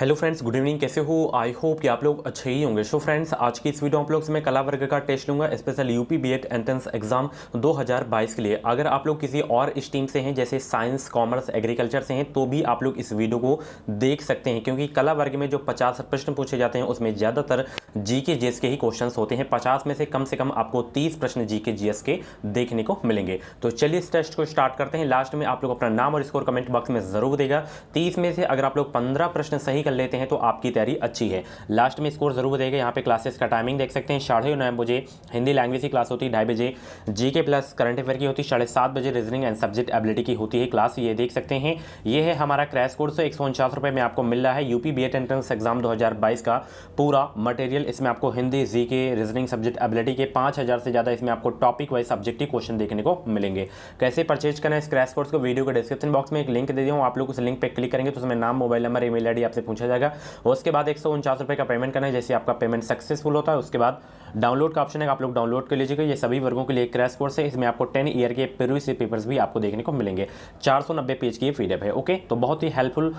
Hello friends, good evening. कैसे हो? I hope कि आप लोग अच्छे ही होंगे। सो फ्रेंड्स, आज की इस वीडियो आप लोग से मैं कला वर्ग का टेस्ट लूंगा, special UP BEd entrance exam 2022 के लिए। अगर आप लोग किसी और स्ट्रीम से हैं, जैसे साइंस, कॉमर्स, एग्रीकल्चर से हैं, तो भी आप लोग इस वीडियो को देख सकते हैं, क्योंकि कला वर्ग में जो 50 प्रश्न पूछे जाते हैं उसमें ज़्यादातर जीके जीएस के ही क्वेश्चन होते हैं। 50 में से कम आपको 30 प्रश्न जीके जीएस के देखने को मिलेंगे। तो चलिए इस टेस्ट को स्टार्ट करते हैं। लास्ट में आप लोग अपना नाम और स्कोर कमेंट बॉक्स में जरूर देगा। 30 में से अगर आप लोग 15 प्रश्न सही कर लेते हैं तो आपकी तैयारी अच्छी है। लास्ट में स्कोर जरूर देगा। यहाँ पे क्लासेस का टाइमिंग देख सकते हैं, 9:30 बजे हिंदी लैंग्वेज की क्लास होती है, 2:30 बजे जीके प्लस करंट अफेयर की होती है, 7:30 बजे रीजनिंग एंड सब्जेक्ट एबिलिटी की होती है क्लास। ये देख सकते हैं, ये है हमारा क्रैश कोर्स। 149 रुपये में आपको मिल रहा है यूपी बीएड एंट्रेंस एग्जाम 2022 का पूरा मटेरियल। इसमें आपको Hindi, GK, reasoning, subject ability के 5000 से ज़्यादा इसमें आपको टॉपिक वाइज सब्जेक्टिव क्वेश्चन देखने को मिलेंगे। कैसे परचेज करना है इस क्रैश कोर्स को, वीडियो के डिस्क्रिप्शन बॉक्स में एक लिंक दे दिया हूँ। आप लोग उस लिंक पर क्लिक करेंगे तो उसमें नाम, मोबाइल नंबर, ईमेल आईडी आपसे पूछा जाएगा। उसके बाद 149 रुपये का पेमेंट करना है। जैसे आपका पेमेंट सक्सेसफुल होता है उसके बाद डाउनलोड का ऑप्शन है, आप लोग डाउनलोड कर लीजिएगा। ये सभी वर्गों के लिए क्रैश कोर्स है। इसमें आपको 10 ईयर के प्रीवियस पेपर्स भी आपको देखने को मिलेंगे। 490 पेज की पीडीएफ है। ओके, तो बहुत ही हेल्पफुल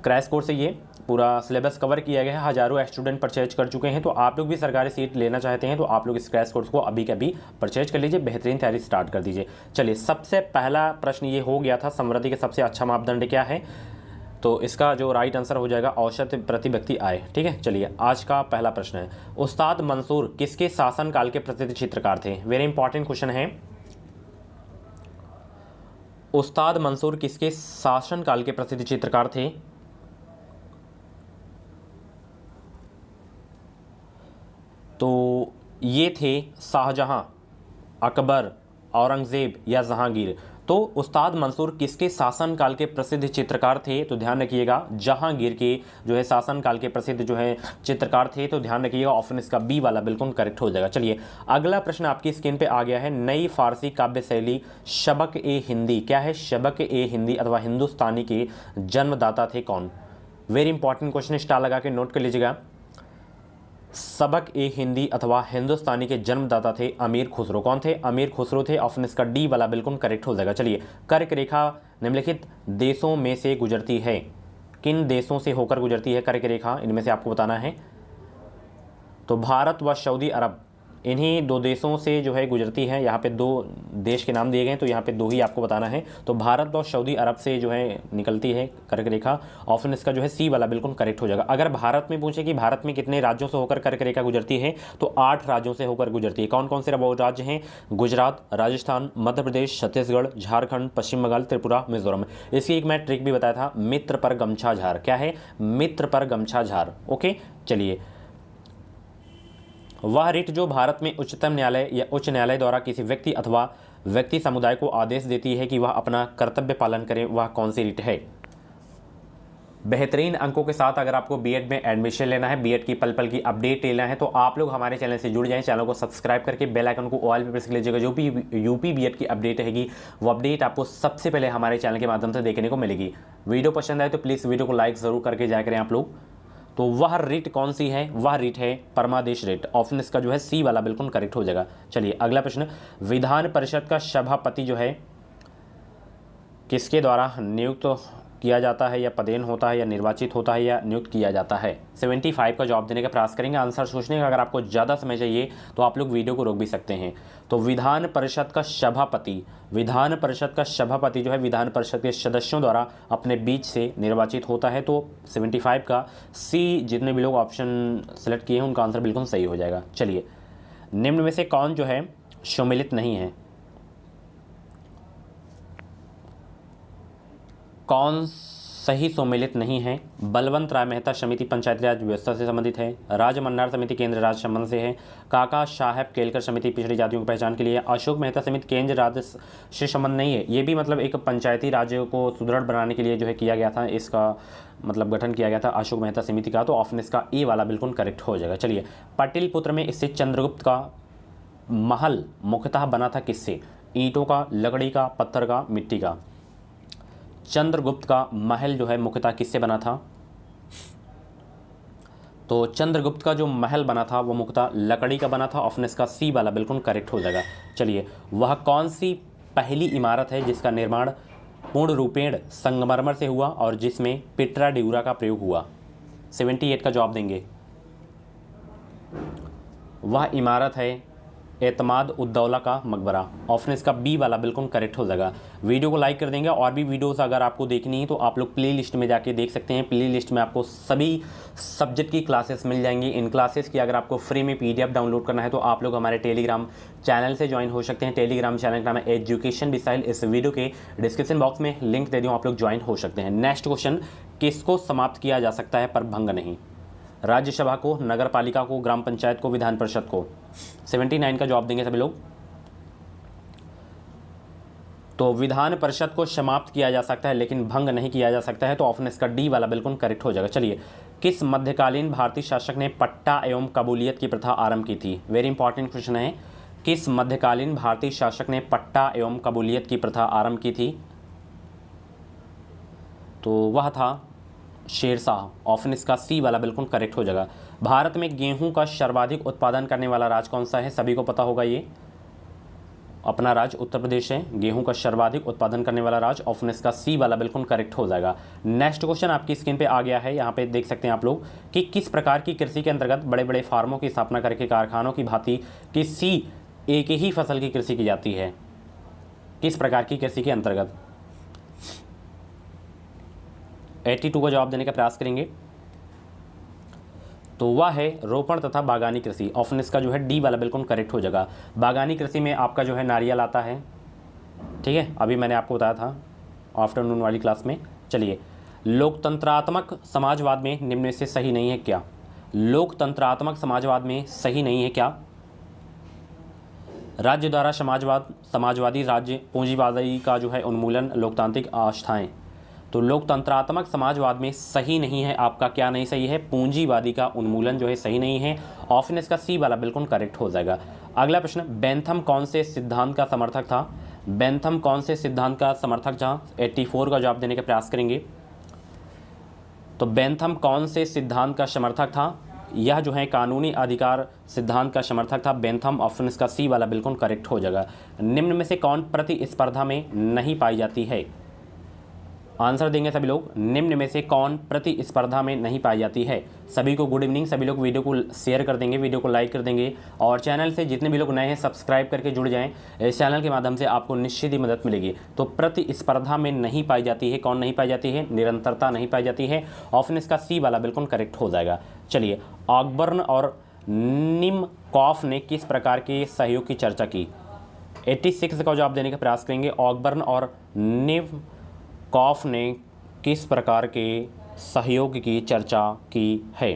क्रैश कोर्स है। ये पूरा सिलेबस कवर किया गया है, हजारों स्टूडेंट परचेज कर चुके हैं। तो आप लोग भी सरकारी सीट लेना चाहते हैं तो आप लोग इस क्रैश कोर्स को अभी कभी परचेज कर लीजिए, बेहतरीन तैयारी स्टार्ट कर दीजिए। चलिए, सबसे पहला प्रश्न ये हो गया था, समृद्धि के सबसे अच्छा मापदंड क्या है? तो इसका जो राइट आंसर हो जाएगा औसत प्रति व्यक्ति आय। ठीक है, चलिए आज का पहला प्रश्न है, उस्ताद मंसूर किसके शासनकाल के प्रसिद्ध चित्रकार थे? वेरी इंपॉर्टेंट क्वेश्चन है। उस्ताद मंसूर किसके शासनकाल के प्रसिद्ध चित्रकार थे? तो ये थे शाहजहां, अकबर, औरंगजेब या जहांगीर। तो उस्ताद मंसूर किसके शासनकाल के प्रसिद्ध चित्रकार थे? तो ध्यान रखिएगा, जहांगीर के जो है शासनकाल के प्रसिद्ध जो है चित्रकार थे। तो ध्यान रखिएगा, ऑप्शन इसका बी वाला बिल्कुल करेक्ट हो जाएगा। चलिए अगला प्रश्न आपकी स्क्रीन पे आ गया है। नई फारसी काव्य शैली शबक ए हिंदी क्या है? शबक ए हिंदी अथवा हिंदुस्तानी के जन्मदाता थे कौन? वेरी इंपॉर्टेंट क्वेश्चन, स्टार लगा के नोट कर लीजिएगा। सबक ए हिंदी अथवा हिंदुस्तानी के जन्मदाता थे अमीर खुसरो। कौन थे? अमीर खुसरो थे। ऑप्शन इसका डी वाला बिल्कुल करेक्ट हो जाएगा। चलिए, कर्क रेखा निम्नलिखित देशों में से गुजरती है? किन देशों से होकर गुजरती है कर्क रेखा? इनमें से आपको बताना है। तो भारत व सऊदी अरब, इन्हीं दो देशों से जो है गुजरती है। यहाँ पे दो देश के नाम दिए गए हैं तो यहाँ पे दो ही आपको बताना है। तो भारत और सऊदी अरब से जो है निकलती है कर्क रेखा। ऑप्शन इसका जो है सी वाला बिल्कुल करेक्ट हो जाएगा। अगर भारत में पूछे कि भारत में कितने राज्यों से होकर कर्क रेखा गुजरती है, तो 8 राज्यों से होकर गुजरती है। कौन कौन से वो राज्य हैं? गुजरात, राजस्थान, मध्य प्रदेश, छत्तीसगढ़, झारखंड, पश्चिम बंगाल, त्रिपुरा, मिजोरम। इसकी एक मैं ट्रिक भी बताया था, मित्र पर गमछा झार। क्या है? मित्र पर गमछा झार। ओके, चलिए, वह रिट जो भारत में उच्चतम न्यायालय या उच्च न्यायालय द्वारा किसी व्यक्ति अथवा व्यक्ति समुदाय को आदेश देती है कि वह अपना कर्तव्य पालन करे, वह कौन सी रिट है? बेहतरीन अंकों के साथ अगर आपको बीएड में एडमिशन लेना है, बीएड की पल पल की अपडेट लेना है, तो आप लोग हमारे चैनल से जुड़ जाएं। चैनल को सब्सक्राइब करके बेल आइकन को ऑल पे प्रेस कर लीजिएगा। जो भी यूपी बीएड की अपडेट रहेगी वो अपडेट आपको सबसे पहले हमारे चैनल के माध्यम से देखने को मिलेगी। वीडियो पसंद आए तो प्लीज़ वीडियो को लाइक ज़रूर करके जाया करें आप लोग। तो वह रिट कौन सी है? वह रिट है परमादेश रिट। ऑप्शन इसका जो है सी वाला बिल्कुल करेक्ट हो जाएगा। चलिए अगला प्रश्न, विधान परिषद का सभापति जो है किसके द्वारा नियुक्त किया जाता है, या पदेन होता है, या निर्वाचित होता है, या नियुक्त किया जाता है? 75 का जवाब देने का प्रयास करेंगे। आंसर सोचने का, अगर आपको ज़्यादा समय चाहिए तो आप लोग वीडियो को रोक भी सकते हैं। तो विधान परिषद का सभापति, विधान परिषद का सभापति जो है विधान परिषद के सदस्यों द्वारा अपने बीच से निर्वाचित होता है। तो 75 का सी, जितने भी लोग ऑप्शन सेलेक्ट किए हैं उनका आंसर बिल्कुल सही हो जाएगा। चलिए, निम्न में से कौन जो है सम्मिलित नहीं है? कौन सही सम्मिलित नहीं है? बलवंत राय मेहता समिति पंचायती राज व्यवस्था से संबंधित है। राज मन्नार समिति केंद्र राज्य संबंध से है। काका साहेब केलकर समिति पिछड़ी जातियों की पहचान के लिए। अशोक मेहता समिति केंद्र राज्य से संबंध नहीं है। ये भी मतलब एक पंचायती राज्य को सुदृढ़ बनाने के लिए जो है किया गया था, इसका मतलब गठन किया गया था अशोक मेहता समिति का। तो ऑप्शन इसका ए वाला बिल्कुल करेक्ट हो जाएगा। चलिए, पाटलिपुत्र में स्थित चंद्रगुप्त का महल मुख्यतः बना था किससे? ईंटों का, लकड़ी का, पत्थर का, मिट्टी का? चंद्रगुप्त का महल जो है मुख्यतः किससे बना था? तो चंद्रगुप्त का जो महल बना था वो मुख्यतः लकड़ी का बना था। ऑप्शन इसका सी वाला बिल्कुल करेक्ट हो जाएगा। चलिए, वह कौन सी पहली इमारत है जिसका निर्माण पूर्ण रूपेण संगमरमर से हुआ और जिसमें पिट्रा ड्यूरा का प्रयोग हुआ? 78 का जवाब देंगे। वह इमारत है एतमाद उद्दौला का मकबरा। ऑप्शन इसका बी वाला बिल्कुल करेक्ट हो जाएगा। वीडियो को लाइक कर देंगे। और भी वीडियोस अगर आपको देखनी है तो आप लोग प्ले लिस्ट में जाके देख सकते हैं। प्ले लिस्ट में आपको सभी सब्जेक्ट की क्लासेस मिल जाएंगी। इन क्लासेस की अगर आपको फ्री में PDF डाउनलोड करना है तो आप लोग हमारे टेलीग्राम चैनल से ज्वाइन हो सकते हैं। टेलीग्राम चैनल का नाम है एजुकेशन डिसाइल। इस वीडियो के डिस्क्रिप्शन बॉक्स में लिंक दे दूँ, आप लोग ज्वाइन हो सकते हैं। नेक्स्ट क्वेश्चन, किसको समाप्त किया जा सकता है पर भंग नहीं? राज्यसभा को, नगर पालिका को, ग्राम पंचायत को, विधान परिषद को? 79 का जवाब देंगे सभी लोग। तो विधान परिषद को समाप्त किया जा सकता है लेकिन भंग नहीं किया जा सकता है, तो ऑप्शन इसका डी वाला बिल्कुल करेक्ट हो जाएगा। चलिए, किस मध्यकालीन भारतीय शासक ने पट्टा एवं कबूलियत की प्रथा आरंभ की थी? वेरी इंपॉर्टेंट क्वेश्चन है। किस मध्यकालीन भारतीय शासक ने पट्टा एवं कबूलियत की प्रथा आरंभ की थी? तो वह था शेरशाह। ऑप्शन इसका सी वाला बिल्कुल करेक्ट हो जाएगा। भारत में गेहूं का सर्वाधिक उत्पादन करने वाला राज्य कौन सा है? सभी को पता होगा, ये अपना राज्य उत्तर प्रदेश है गेहूं का सर्वाधिक उत्पादन करने वाला राज्य। ऑप्शन इसका सी वाला बिल्कुल करेक्ट हो जाएगा। नेक्स्ट क्वेश्चन आपकी स्क्रीन पे आ गया है, यहाँ पे देख सकते हैं आप लोग कि किस प्रकार की कृषि के अंतर्गत बड़े बड़े फार्मों की स्थापना करके कारखानों की भांति किसी एक ही फसल की कृषि की जाती है? किस प्रकार की कृषि के अंतर्गत? 82 का जवाब देने का प्रयास करेंगे। तो वह है रोपण तथा बागानी कृषि। ऑप्शन इसका जो है डी वाला बिल्कुल करेक्ट हो जाएगा। बागानी कृषि में आपका जो है नारियल आता है, ठीक है, अभी मैंने आपको बताया था आफ्टरनून वाली क्लास में। चलिए, लोकतंत्रात्मक समाजवाद में निम्न में से सही नहीं है क्या? लोकतंत्रात्मक समाजवाद में सही नहीं है क्या? राज्य द्वारा समाजवाद, समाजवादी राज्य, पूंजीवादी का जो है उन्मूलन, लोकतांत्रिक आस्थाएं। तो लोकतंत्रात्मक समाजवाद में सही नहीं है आपका, क्या नहीं सही है? पूंजीवादी का उन्मूलन जो है सही नहीं है। ऑप्शन इसका सी वाला बिल्कुल करेक्ट हो जाएगा। अगला प्रश्न, बेंथम कौन से सिद्धांत का समर्थक था? बेंथम कौन से सिद्धांत का समर्थक था? 84 का जवाब देने का प्रयास करेंगे। तो बेंथम कौन से सिद्धांत का समर्थक था? यह जो है कानूनी अधिकार सिद्धांत का समर्थक था बेंथम। ऑप्शन इसका सी वाला बिल्कुल करेक्ट हो जाएगा। निम्न में से कौन प्रतिस्पर्धा में नहीं पाई जाती है? आंसर देंगे सभी लोग। निम्न में से कौन प्रतिस्पर्धा में नहीं पाई जाती है? सभी को गुड इवनिंग। सभी लोग वीडियो को शेयर कर देंगे, वीडियो को लाइक कर देंगे, और चैनल से जितने भी लोग नए हैं सब्सक्राइब करके जुड़ जाएं। इस चैनल के माध्यम से आपको निश्चित ही मदद मिलेगी। तो प्रतिस्पर्धा में नहीं पाई जाती है, कौन नहीं पाई जाती है? निरंतरता नहीं पाई जाती है। ऑप्शन इसका सी वाला बिल्कुल करेक्ट हो जाएगा। चलिए, ऑकबर्न और निमकॉफ ने किस प्रकार के सहयोग की चर्चा की? 86 का जवाब देने का प्रयास करेंगे। ऑकबर्न और निमकॉफ ने किस प्रकार के सहयोग की चर्चा की है?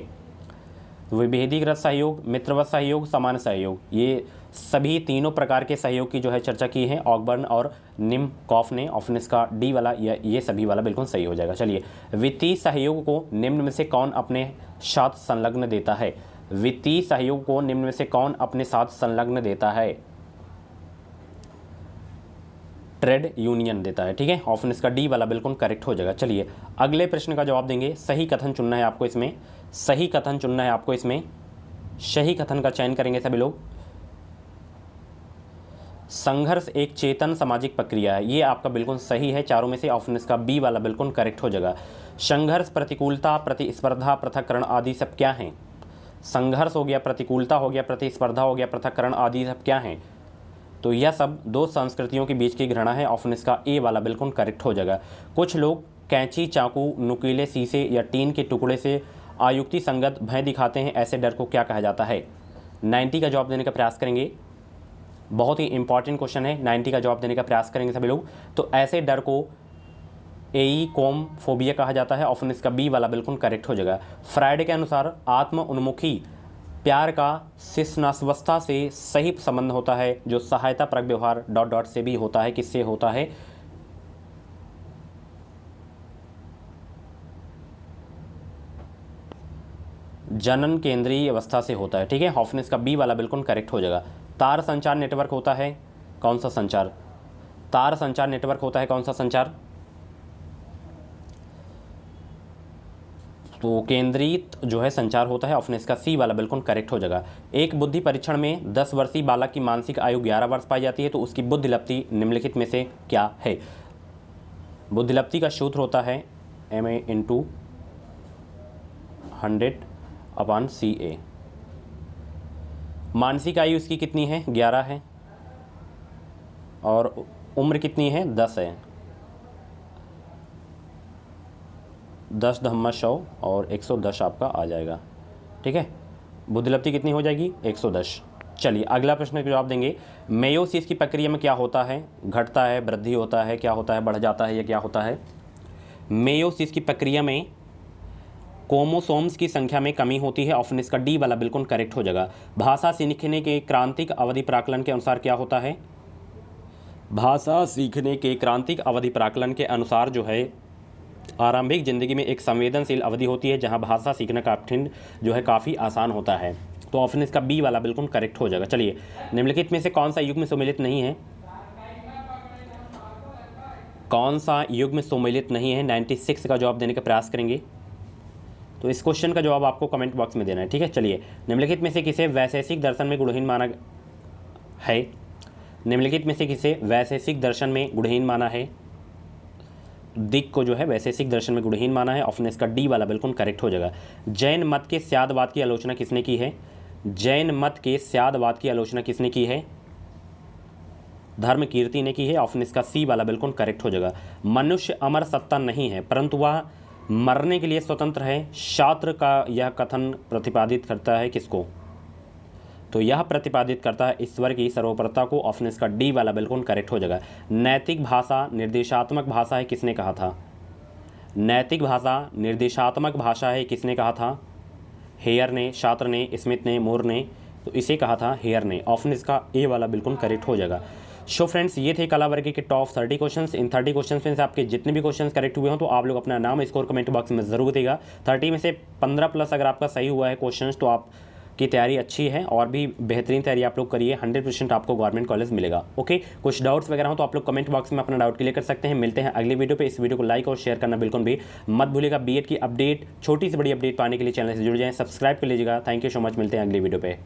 विभेदीकृत सहयोग, मित्रवत सहयोग, सामान्य सहयोग, ये सभी तीनों प्रकार के सहयोग की जो है चर्चा की है ऑकबर्न और निमकॉफ ने। ऑप्शन इसका डी वाला ये सभी वाला बिल्कुल सही हो जाएगा। चलिए, वित्तीय सहयोग को निम्न में से कौन अपने साथ संलग्न देता है? वित्तीय सहयोग को निम्न में से कौन अपने साथ संलग्न देता है? ट्रेड यूनियन देता है, ठीक है। ऑप्शन इसका डी वाला बिल्कुल करेक्ट हो जाएगा। चलिए, अगले प्रश्न का जवाब देंगे। सही कथन चुनना है आपको इसमें, सही कथन चुनना है आपको इसमें। सही कथन का चयन करेंगे सभी लोग। संघर्ष एक चेतन सामाजिक प्रक्रिया है, ये आपका बिल्कुल सही है चारों में से। ऑप्शन इसका बी वाला बिल्कुल करेक्ट हो जाएगा। संघर्ष, प्रतिकूलता, प्रतिस्पर्धा, पृथक्करण आदि सब क्या हैं? संघर्ष हो गया, प्रतिकूलता हो गया, प्रतिस्पर्धा हो गया, पृथक्करण आदि सब क्या हैं? तो यह सब दो संस्कृतियों के बीच की घृणा है। ऑप्शन इसका ए वाला बिल्कुल करेक्ट हो जाएगा। कुछ लोग कैंची, चाकू, नुकीले शीशे या टीन के टुकड़े से आयुक्ति संगत भय दिखाते हैं, ऐसे डर को क्या कहा जाता है? 90 का जवाब देने का प्रयास करेंगे। बहुत ही इंपॉर्टेंट क्वेश्चन है, 90 का जवाब देने का प्रयास करेंगे सभी लोग। तो ऐसे डर को एईकोमफोबिया कहा जाता है। ऑप्शन इसका बी वाला बिल्कुल करेक्ट हो जाएगा। फ्रायड के अनुसार आत्म उन्मुखी प्यार का शिष्णावस्था से सही संबंध होता है, जो सहायता परक व्यवहार ... से भी होता है। किससे होता है? जनन केंद्रीय अवस्था से होता है, ठीक है। ऑप्शन इसका बी वाला बिल्कुल करेक्ट हो जाएगा। तार संचार नेटवर्क होता है कौन सा संचार? तार संचार नेटवर्क होता है कौन सा संचार? तो केंद्रित जो है संचार होता है। ऑप्शन इसका सी वाला बिल्कुल करेक्ट हो जाएगा। एक बुद्धि परीक्षण में 10 वर्षीय बालक की मानसिक आयु 11 वर्ष पाई जाती है, तो उसकी बुद्धिलब्धि निम्नलिखित में से क्या है? बुद्धिलब्धि का सूत्र होता है MA × 100/CA। मानसिक आयु उसकी कितनी है? 11 है। और उम्र कितनी है? 10 है। 10 धम्मा 100 और 110 आपका आ जाएगा। ठीक है, बुद्धिलब्धि कितनी हो जाएगी? 110। चलिए अगला प्रश्न का जवाब देंगे। मेयोसिस की प्रक्रिया में क्या होता है? घटता है, वृद्धि होता है, क्या होता है, बढ़ जाता है, या क्या होता है? मेयोसिस की प्रक्रिया में क्रोमोसोम्स की संख्या में कमी होती है। ऑप्शन इसका डी वाला बिल्कुल करेक्ट हो जाएगा। भाषा सीखने के क्रांतिक अवधि प्राकलन के अनुसार क्या होता है? भाषा सीखने के क्रांतिक अवधि प्राकलन के अनुसार जो है आरंभिक जिंदगी में एक संवेदनशील अवधि होती है जहां भाषा सीखना कठिन जो है काफ़ी आसान होता है। तो ऑप्शन इसका बी वाला बिल्कुल करेक्ट हो जाएगा। चलिए निम्नलिखित में से कौन सा युग्म सम्मिलित नहीं है? कौन सा युग्म सम्मिलित नहीं है? 96 का जवाब देने का प्रयास करेंगे। तो इस क्वेश्चन का जवाब आपको कमेंट बॉक्स में देना है। ठीक है, चलिए निम्नलिखित में से किसे वैशेषिक दर्शन में गुणहीन माना है? निम्नलिखित में से किसे वैशेषिक दर्शन में गुणहीन माना है? दिक् को जो है वैशेषिक दर्शन में गुणहीन माना है। ऑप्शन इसका डी वाला बिल्कुल करेक्ट हो जाएगा। जैन मत के स्यादवाद की आलोचना किसने की है? जैन मत के स्यादवाद की आलोचना किसने की है? धर्मकीर्ति ने की है। ऑप्शन इसका सी वाला बिल्कुल करेक्ट हो जाएगा। मनुष्य अमर सत्ता नहीं है परंतु वह मरने के लिए स्वतंत्र है। शास्त्र का यह कथन प्रतिपादित करता है किसको? तो यह प्रतिपादित करता है ईश्वर की सर्वोपरता को। ऑप्शन इसका डी वाला बिल्कुल करेक्ट हो जाएगा। नैतिक भाषा निर्देशात्मक भाषा है किसने कहा था? नैतिक भाषा निर्देशात्मक भाषा है किसने कहा था? हेयर ने, शास्त्र ने, स्मिथ ने, मोर ने। तो इसे कहा था हेयर ने। ऑप्शन इसका ए वाला बिल्कुल करेक्ट हो जाएगा। सो फ्रेंड्स, ये थे कला वर्ग के टॉप 30 क्वेश्चंस। इन 30 क्वेश्चंस में से आपके जितने भी क्वेश्चंस करेक्ट हुए हों तो आप लोग अपना नाम स्कोर कमेंट बॉक्स में जरूर देगा। 30 में से 15+ अगर आपका सही हुआ है क्वेश्चंस तो आप की तैयारी अच्छी है और भी बेहतरीन तैयारी आप लोग करिए। 100% आपको गवर्नमेंट कॉलेज मिलेगा। ओके, कुछ डाउट्स वगैरह हो तो आप लोग कमेंट बॉक्स में अपना डाउट क्लियर कर सकते हैं। मिलते हैं अगली वीडियो पे। इस वीडियो को लाइक और शेयर करना बिल्कुल भी मत भूलिएगा। बीएड की अपडेट, छोटी से बड़ी अपडेट पाने के लिए चैनल से जुड़ जाएं, सब्सक्राइब कर लीजिएगा। Thank you so much. मिलते हैं अगली वीडियो पे।